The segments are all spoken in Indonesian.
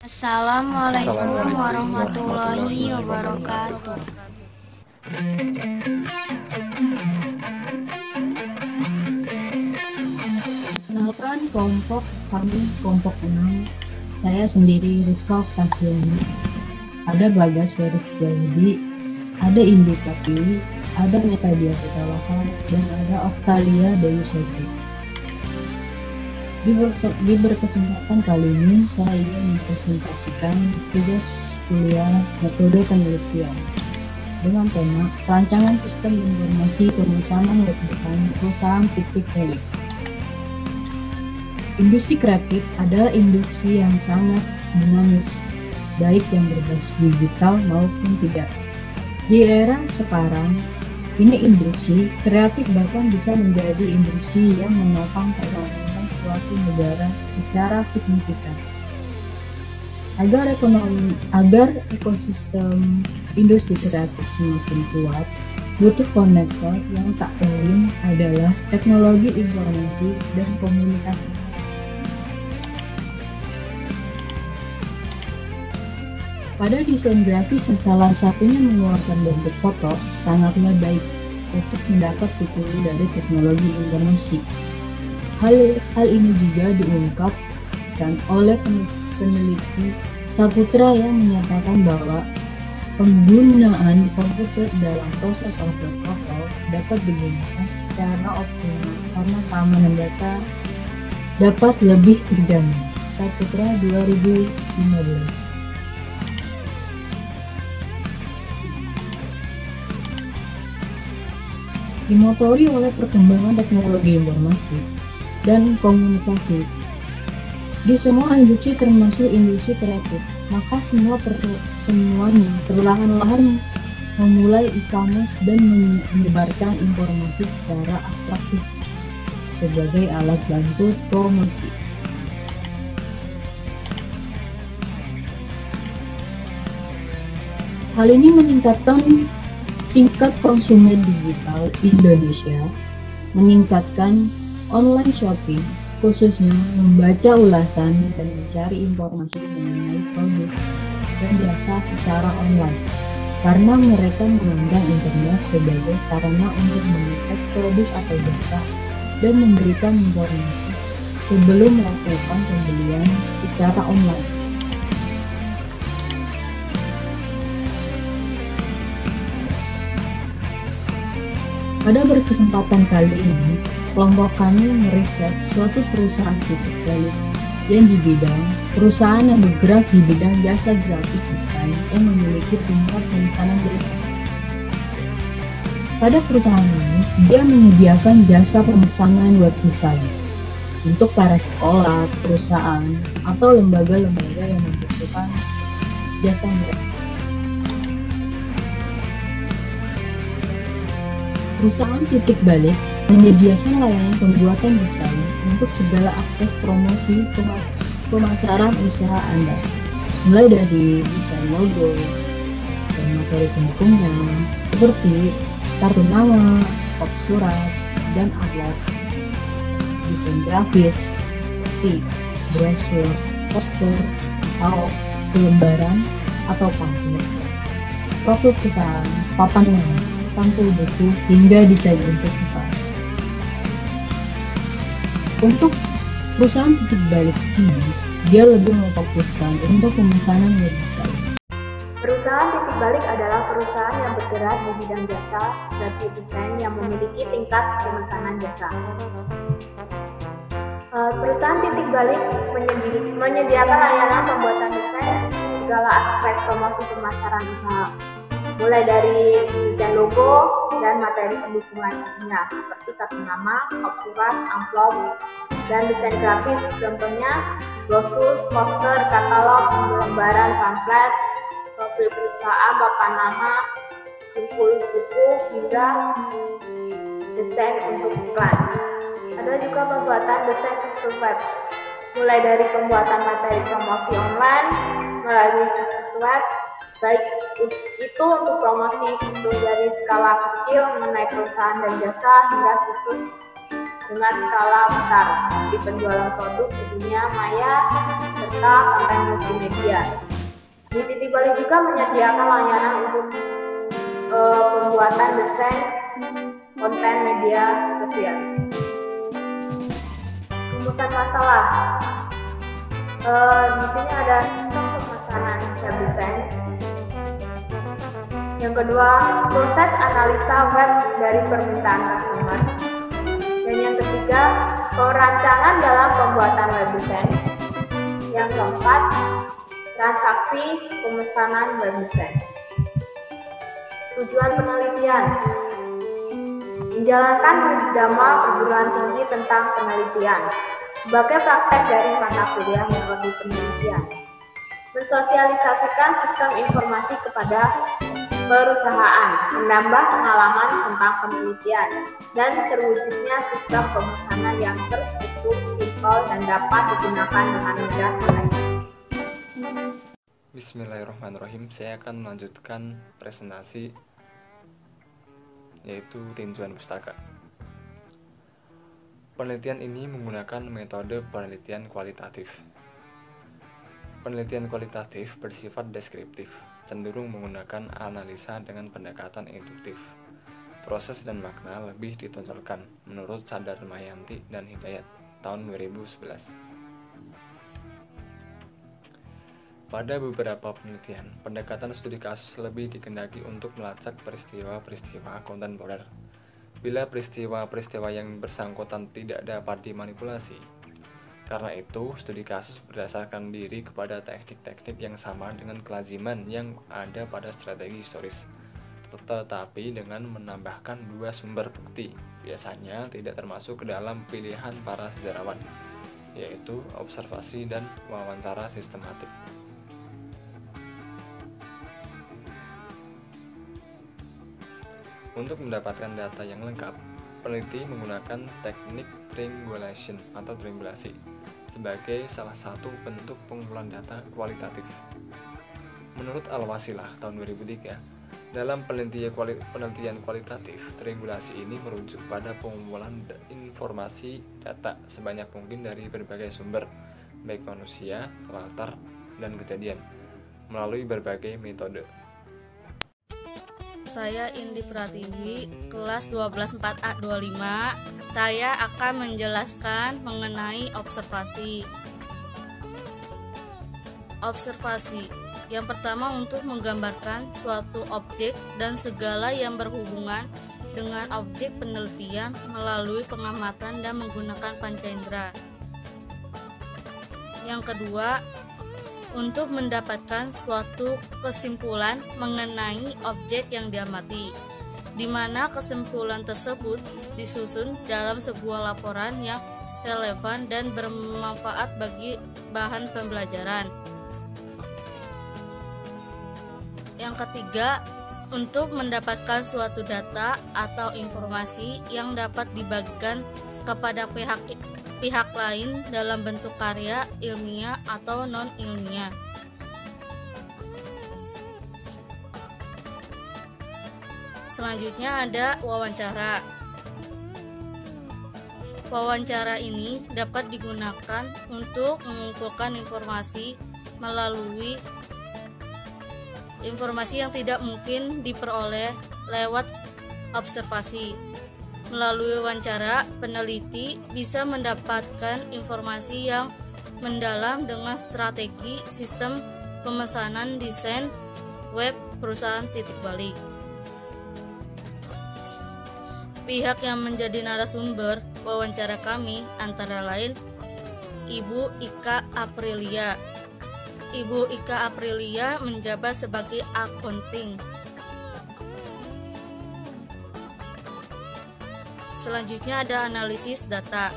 Assalamualaikum Assalamualaikum warahmatullahi warahmatullahi wabarakatuh. wabarakatuh. Kenalkan kami kelompok 6. Saya sendiri Rizka Oktaviani. Ada Bagas Feris Jayadi, ada Indi Pratiwi, ada Metadia Pitaloka, dan ada Oktalia Dewi Sofri. Di berkesempatan kali ini, saya ingin mempresentasikan tugas kuliah metode penelitian dengan tema rancangan sistem informasi pemesanan web design perusahaan titik balik. Industri kreatif adalah industri yang sangat dinamis, baik yang berbasis digital maupun tidak. Di era sekarang, ini industri kreatif bahkan bisa menjadi industri yang menopang perekonomian suatu negara secara signifikan. Agar ekosistem industri kreatif semakin kuat, butuh konektor yang tak lain adalah teknologi informasi dan komunikasi. Pada desain grafis yang salah satunya mengeluarkan bentuk foto, sangatlah baik untuk mendapat petunjuk dari teknologi informasi. Hal ini juga diungkapkan oleh peneliti Saputra yang menyatakan bahwa penggunaan komputer dalam proses upload foto dapat digunakan secara optimal karena keamanan data dapat lebih terjamin. Saputra 2015. Dimotori oleh perkembangan teknologi informasi dan komunikasi di semua industri termasuk industri kreatif, maka semuanya perlahan-lahan memulai e-commerce dan menyebarkan informasi secara atraktif sebagai alat bantu promosi. Hal ini meningkatkan tingkat konsumen digital Indonesia, meningkatkan online shopping, khususnya membaca ulasan dan mencari informasi mengenai produk dan jasa secara online, karena mereka memandang internet sebagai sarana untuk mengecek produk atau jasa dan memberikan informasi sebelum melakukan pembelian secara online. Pada berkesempatan kali ini, kelompok kami meriset suatu perusahaan titik balik yang di bidang perusahaan yang bergerak di bidang jasa grafis desain yang memiliki tingkat pemesanan jasa. Pada perusahaan ini, dia menyediakan jasa pemesanan web design untuk para sekolah, perusahaan, atau lembaga-lembaga yang membutuhkan jasa mereka. Perusahaan titik balik menyediakan layanan pembuatan desain untuk segala aspek promosi pemasaran usaha Anda, mulai dari desain logo dan materi pendukungnya seperti kartu nama, kop surat, dan upload, desain grafis seperti brosur, poster, atau selembaran atau pamflet, profil perusahaan, papan nama, sampul buku, hingga desain untuk usaha. Untuk perusahaan titik balik sini, dia lebih memfokuskan untuk pemesanan web design. Perusahaan titik balik adalah perusahaan yang bergerak di bidang jasa grafis desain yang memiliki tingkat pemesanan jasa. Perusahaan titik balik menyediakan layanan pembuatan desain segala aspek promosi pemasaran usaha, mulai dari desain logo dan materi pendukung lainnya seperti kartu nama, kop surat, amplop, dan desain grafis, contohnya brosur, poster, katalog, lembaran pamflet, profil perusahaan, papan nama, simpul buku, hingga desain untuk iklan. Ada juga pembuatan desain sistem web, mulai dari pembuatan materi promosi online melalui situs web, baik itu untuk promosi situs dari skala kecil mengenai perusahaan dan jasa hingga situs dengan skala besar di penjualan produk di dunia maya serta konten multimedia. Di Titik Balik juga menyediakan layanan untuk pembuatan desain konten media sosial. Rumusan masalah. Di sini ada sistem pemesanan web design. Yang kedua, proses analisa web dari permintaan customer. Dan yang ketiga, perancangan dalam pembuatan web design. Yang keempat, transaksi pemesanan web design. Tujuan penelitian. Menjalankan Dharma perguruan tinggi tentang penelitian sebagai praktek dari mata kuliah metode penelitian. Mensosialisasikan sistem informasi kepada perusahaan, menambah pengalaman tentang penelitian, dan terwujudnya sistem pemesanan yang terstruktur, simpel, dan dapat digunakan dengan mudah oleh. Bismillahirrahmanirrahim. Saya akan melanjutkan presentasi yaitu tinjauan pustaka. Penelitian ini menggunakan metode penelitian kualitatif. Penelitian kualitatif bersifat deskriptif, cenderung menggunakan analisa dengan pendekatan induktif. Proses dan makna lebih ditonjolkan menurut Sadar Mayanti dan Hidayat tahun 2011. Pada beberapa penelitian, pendekatan studi kasus lebih dikehendaki untuk melacak peristiwa-peristiwa kontemporer. Bila peristiwa-peristiwa yang bersangkutan tidak dapat dimanipulasi. Karena itu, studi kasus berdasarkan diri kepada teknik-teknik yang sama dengan kelaziman yang ada pada strategi historis, tetapi dengan menambahkan dua sumber bukti, biasanya tidak termasuk ke dalam pilihan para sejarawan, yaitu observasi dan wawancara sistematik. Untuk mendapatkan data yang lengkap, peneliti menggunakan teknik triangulation atau triangulasi sebagai salah satu bentuk pengumpulan data kualitatif. Menurut Al-Wasilah tahun 2003, dalam penelitian kualitatif, triangulasi ini merujuk pada pengumpulan informasi data sebanyak mungkin dari berbagai sumber, baik manusia, latar, dan kejadian, melalui berbagai metode. Saya Indi Pratiwi, kelas 124A25. Saya akan menjelaskan mengenai observasi. Observasi yang pertama untuk menggambarkan suatu objek dan segala yang berhubungan dengan objek penelitian melalui pengamatan dan menggunakan panca indera. Yang kedua, untuk mendapatkan suatu kesimpulan mengenai objek yang diamati, di mana kesimpulan tersebut disusun dalam sebuah laporan yang relevan dan bermanfaat bagi bahan pembelajaran. Yang ketiga, untuk mendapatkan suatu data atau informasi yang dapat dibagikan kepada pihak lain dalam bentuk karya ilmiah atau non-ilmiah. Selanjutnya ada wawancara. Wawancara ini dapat digunakan untuk mengumpulkan informasi melalui informasi yang tidak mungkin diperoleh lewat observasi. Melalui wawancara, peneliti bisa mendapatkan informasi yang mendalam dengan strategi sistem pemesanan desain web perusahaan Titik Balik. Pihak yang menjadi narasumber wawancara kami antara lain Ibu Ika Aprilia. Ibu Ika Aprilia menjabat sebagai akunting. Selanjutnya ada analisis data.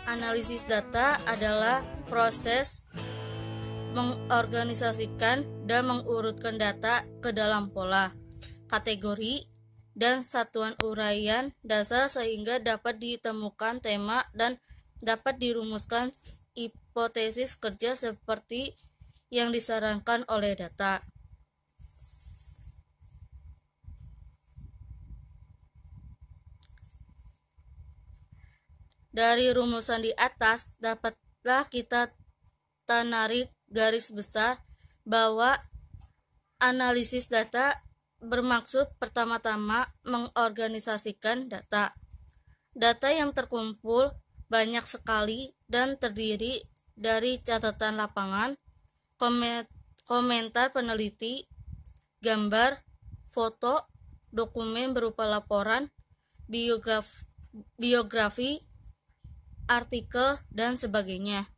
Analisis data adalah proses mengorganisasikan dan mengurutkan data ke dalam pola, kategori, dan satuan uraian dasar sehingga dapat ditemukan tema dan dapat dirumuskan hipotesis kerja seperti yang disarankan oleh data. Dari rumusan di atas dapatlah kita tarik garis besar bahwa analisis data bermaksud pertama-tama mengorganisasikan data. Data yang terkumpul banyak sekali dan terdiri dari catatan lapangan, komentar peneliti, gambar, foto, dokumen berupa laporan, biografi, artikel, dan sebagainya.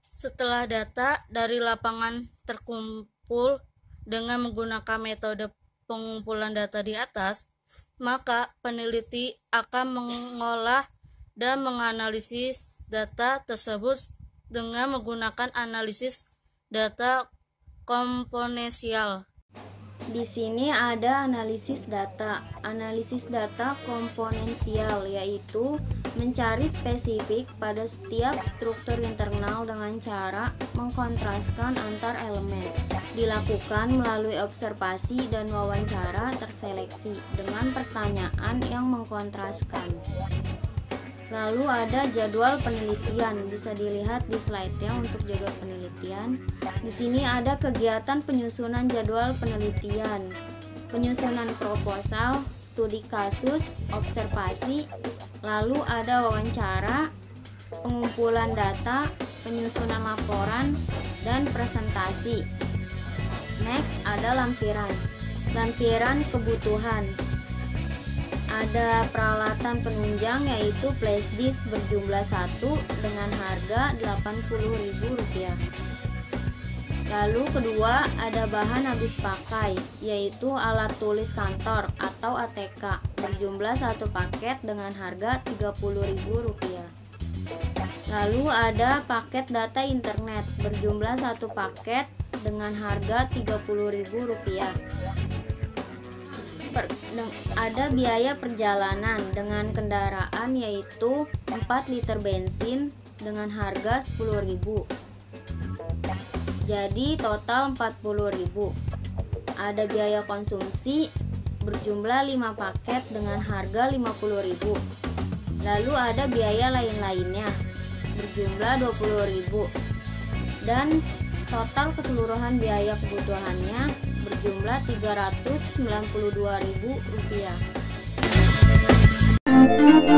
Setelah data dari lapangan terkumpul dengan menggunakan metode pengumpulan data di atas, maka peneliti akan mengolah dan menganalisis data tersebut dengan menggunakan analisis data komponensial. Di sini ada analisis data. Analisis data komponensial yaitu mencari spesifik pada setiap struktur internal dengan cara mengkontraskan antar elemen. Dilakukan melalui observasi dan wawancara terseleksi dengan pertanyaan yang mengkontraskan. Lalu ada jadwal penelitian, bisa dilihat di slide-nya untuk jadwal penelitian. Di sini ada kegiatan penyusunan jadwal penelitian, penyusunan proposal, studi kasus, observasi, lalu ada wawancara, pengumpulan data, penyusunan laporan, dan presentasi. Next ada lampiran. Lampiran kebutuhan. Ada peralatan penunjang yaitu flash disk berjumlah 1 dengan harga Rp80.000. Lalu kedua ada bahan habis pakai yaitu alat tulis kantor atau ATK berjumlah 1 paket dengan harga Rp30.000. Lalu ada paket data internet berjumlah 1 paket dengan harga Rp30.000. Ada biaya perjalanan dengan kendaraan yaitu 4 liter bensin dengan harga Rp10.000. Jadi total Rp40.000. Ada biaya konsumsi berjumlah 5 paket dengan harga Rp50.000. Lalu ada biaya lain-lainnya berjumlah Rp20.000. Dan total keseluruhan biaya kebutuhannya berjumlah Rp392.000.